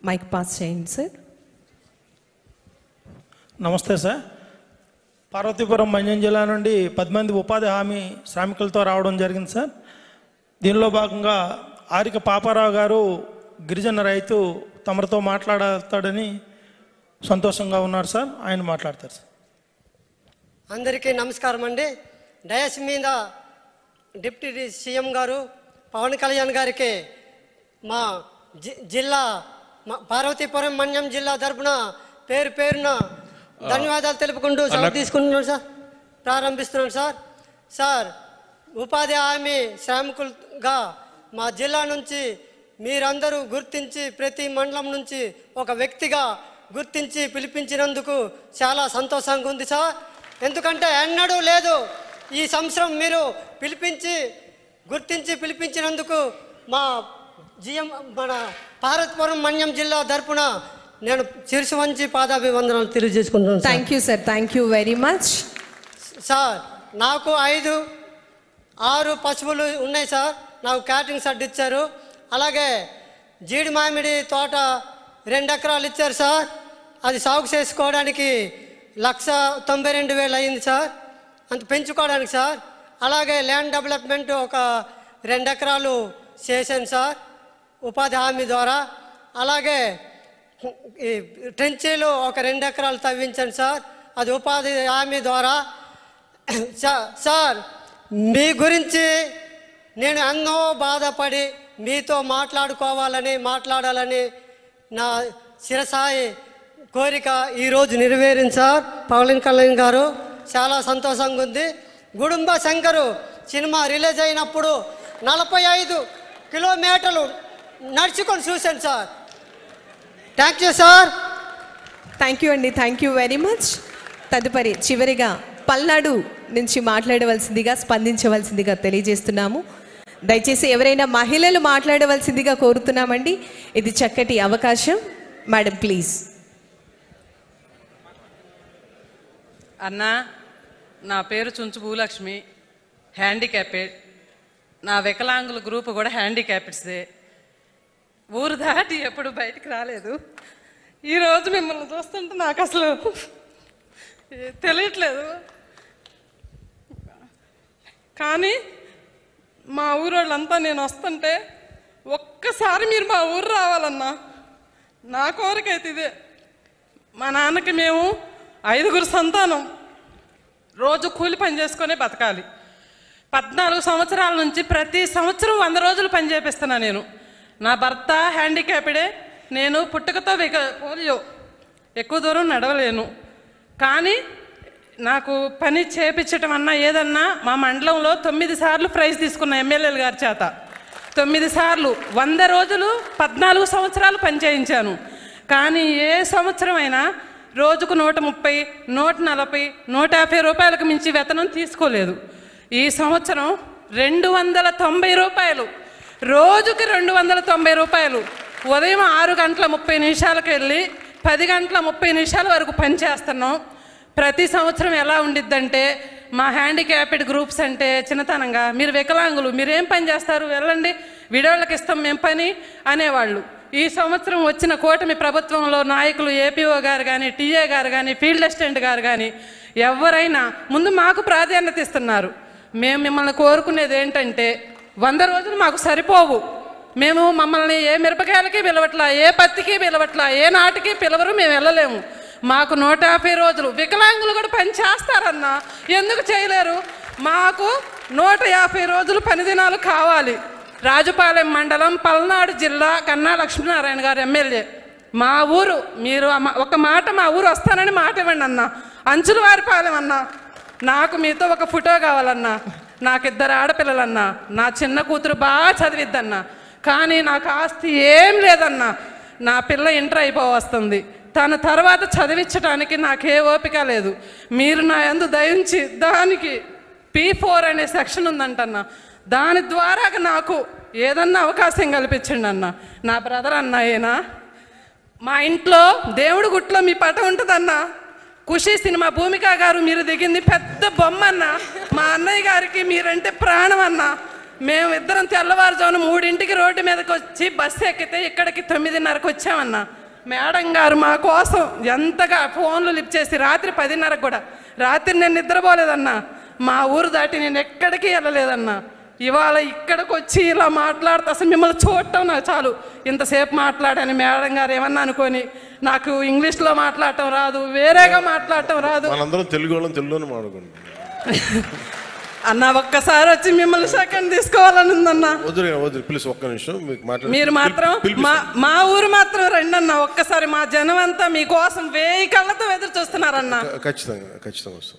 Mic pass చేయండి sir. నమస్తే sir. Parvathipuram Manyam జిల్లా నుండి 10 మంది ఉపాధి హామీ శ్రామికులతో రావడం జరిగింది సార్. దీనిలో భాగంగా ఆరిక పాపారావు గారు గిరిజన రైతు తమరితో మాట్లాడతాడని సంతోషంగా ఉన్నారు సార్. ఆయన మాట్లాడతారు సార్. అందరికీ నమస్కారం అండి. డయాస్ మీద డిప్యూటీ సీఎం గారు పవన్ కళ్యాణ్ గారికి మా జిల్లా పార్వతీపురం మన్యం జిల్లా తరపున పేరున ధన్యవాదాలు తెలుపుకుంటూ సెలవు తీసుకుంటున్నాను సార్. ప్రారంభిస్తున్నాను సార్. సార్, ఉపాధి హామీ శ్రామికులుగా మా జిల్లా నుంచి మీరందరూ గుర్తించి ప్రతి మండలం నుంచి ఒక వ్యక్తిగా గుర్తించి పిలిపించినందుకు చాలా సంతోషంగా ఉంది సార్. ఎందుకంటే ఎన్నడూ లేదు. ఈ సంవత్సరం మీరు గుర్తించి పిలిపించినందుకు మన పార్వతీపురం మన్యం జిల్లా తరపున నేను శిరసు వంచి పాదాభివందనాలు తెలియజేసుకుంటున్నాను. Thank you sir. Thank you very much sir. నాకు 5-6 పశువులు ఉన్నాయి సార్. నాకు క్యాటరింగ్ షెడ్ ఇచ్చారు. అలాగే జీడి మామిడి తోట 2 ఎకరాలు ఇచ్చారు సార్. అది సాగు చేసుకోవడానికి 1,92,000 అయింది సార్. అంత పెంచుకోవడానికి సార్. అలాగే ల్యాండ్ డెవలప్మెంట్ ఒక 2 ఎకరాలు చేశాను సార్ ఉపాధి హామీ ద్వారా. అలాగే ఈ ట్రెంచీలు ఒక 2 ఎకరాలు తవ్వించాను సార్. అది ఉపాధి హామీ ద్వారా. సార్, మీ గురించి నేను ఎన్నో బాధపడి మీతో మాట్లాడాలని నా శిరసాయి కోరిక ఈరోజు నెరవేరింది సార్. పవన్ కళ్యాణ్ గారు చాలా సంతోషంగా ఉంది. గుడుంబ శంకరు సినిమా రిలీజ్ అయినప్పుడు 45 కిలోమీటర్లు నడుచుకొని చూశాను sir. Thank you sir. Thank you అండి. Thank you very much. తదుపరి చివరిగా పల్నాడు నుంచి మాట్లాడవలసిందిగా స్పందించవలసిందిగా తెలియజేస్తున్నాము. దయచేసి ఎవరైనా మహిళలు మాట్లాడవలసిందిగా కోరుతున్నామండి. ఇది చక్కటి అవకాశం. Madam please. అన్నా, నా పేరు చుంచు భూలక్ష్మి, హ్యాండిక్యాపెడ్. నా వికలాంగుల గ్రూప్ కూడా హ్యాండిక్యాపెడ్స్దే. ఊరు దాటి ఎప్పుడు బయటికి రాలేదు. ఈరోజు మిమ్మల్ని చూస్తుంటే నాకు అసలు తెలియట్లేదు. కానీ మా ఊరోళ్ళంతా నేను వస్తుంటే ఒక్కసారి మీరు మా ఊరు రావాలన్నా. నా కోరికైతే ఇదే. మా నాన్నకి మేము 5 సంతానం. రోజు కూలి పని చేసుకొని బతకాలి. 14 సంవత్సరాల నుంచి ప్రతి సంవత్సరం 100 రోజులు పని చేపిస్తున్నా నేను. నా భర్త హ్యాండిక్యాప్డే. నేను పుట్టుకతో పోలియో, ఎక్కువ దూరం నడవలేను. కానీ నాకు పని చేపించటం అన్నా ఏదన్నా మా మండలంలో 9 సార్లు ప్రైజ్ తీసుకున్న ఎమ్మెల్యేల గారి చేత. 9 సార్లు 100 రోజులు 14 సంవత్సరాలు పని చేయించాను. కానీ ఏ సంవత్సరం అయినా రోజుకు 130, 140, 150 రూపాయలకు మించి వేతనం తీసుకోలేదు. ఈ సంవత్సరం 290 రూపాయలు, రోజుకి 290 రూపాయలు. ఉదయం 6:30 వెళ్ళి 10:30 వరకు పని చేస్తున్నాం. ప్రతి సంవత్సరం ఎలా ఉండిద్దంటే, మా హ్యాండిక్యాప్డ్ గ్రూప్స్ అంటే చిన్నతనంగా, మీరు వికలాంగులు మీరేం పని చేస్తారు, వెళ్ళండి విడోళ్ళకి ఇస్తాం మేము పని అనేవాళ్ళు. ఈ సంవత్సరం వచ్చిన కూటమి ప్రభుత్వంలో నాయకులు ఏపీఓ గారు కానీ, టీఏ గారు కానీ, ఫీల్డ్ అసిస్టెంట్ గారు కానీ ఎవరైనా ముందు మాకు ప్రాధాన్యత ఇస్తున్నారు. మేము మిమ్మల్ని కోరుకునేది ఏంటంటే, 100 రోజులు మాకు సరిపోవు. మమ్మల్ని ఏ మిరపకాయలకి పిలవట్లా, ఏ పత్తికి పిలవట్లా, ఏ నాటికి పిలవరు, మేము వెళ్ళలేము. మాకు 150 రోజులు. వికలాంగులు కూడా పని చేస్తారన్నా, ఎందుకు చేయలేరు? మాకు 150 రోజులు పని దినాలు కావాలి. రాజుపాలెం మండలం, పల్నాడు జిల్లా, కన్నా లక్ష్మీనారాయణ గారు ఎమ్మెల్యే. మా ఊరు మీరు ఒక మాట, మా ఊరు వస్తానని మాట ఇవ్వండి అన్న. అంచులవారిపాలెం అన్నా, నాకు మీతో ఒక ఫోటో కావాలన్నా. నాకు 2 ఆడపిల్లలన్నా. నా చిన్న కూతురు బాగా చదివిద్దన్నా. కానీ నాకు ఆస్తి ఏం లేదన్నా. నా పిల్ల ఇంటర్ అయిపోవస్తుంది. తన తర్వాత చదివించడానికి నాకే ఓపిక లేదు. మీరు నా యందు దయించి దానికి P4 అనే సెక్షన్ ఉందంటన్నా, దాని ద్వారా నాకు ఏదన్నా అవకాశం కల్పించండి అన్న. నా బ్రదర్ అన్నాయేనా, మా ఇంట్లో దేవుడి గుట్లో మీ పట ఉంటుందన్నా. ఖుషి సినిమా భూమిక గారు మీరు దిగింది పెద్ద బొమ్మ అన్న. మా అన్నయ్య గారికి మీరంటే ప్రాణం అన్న. మేము ఇద్దరం తెల్లవారుజామున 3ంటికి రోడ్డు మీదకి వచ్చి బస్సు ఎక్కితే ఇక్కడికి 9:30కి వచ్చామన్నా. మేడం గారు మా కోసం ఎంతగా ఫోన్లు లిఫ్ట్ చేసి రాత్రి 10:30 కూడా, రాత్రి నేను నిద్రపోలేదన్నా. మా ఊరు దాటి నేను ఎక్కడికి వెళ్ళలేదన్నా. ఇవాళ ఇక్కడికి వచ్చి ఇలా మాట్లాడితే అసలు మిమ్మల్ని చూడటం నాకు చాలు. ఇంతసేపు మాట్లాడాను మేడం గారు ఏమన్నా అనుకొని. నాకు ఇంగ్లీష్లో మాట్లాడటం రాదు, వేరేగా మాట్లాడటం రాదు. మనందరం తెలుగు వాళ్ళం, తెలుగులోనే మాట్లాడుకుంటాం. అన్న ఒక్కసారి వచ్చి మిమ్మల్ని సెకండ్ తీసుకోవాలని ఉందన్నా. వద్దు ప్లీజ్ ఒక్క నిమిషం. మీరు మాత్రం మా ఊరు మాత్రం రండి అన్న. ఒక్కసారి మా జనం అంతా మీకోసం 1000 కళ్ళతో ఎదురు చూస్తున్నారన్న. ఖచ్చితంగా వస్తాం.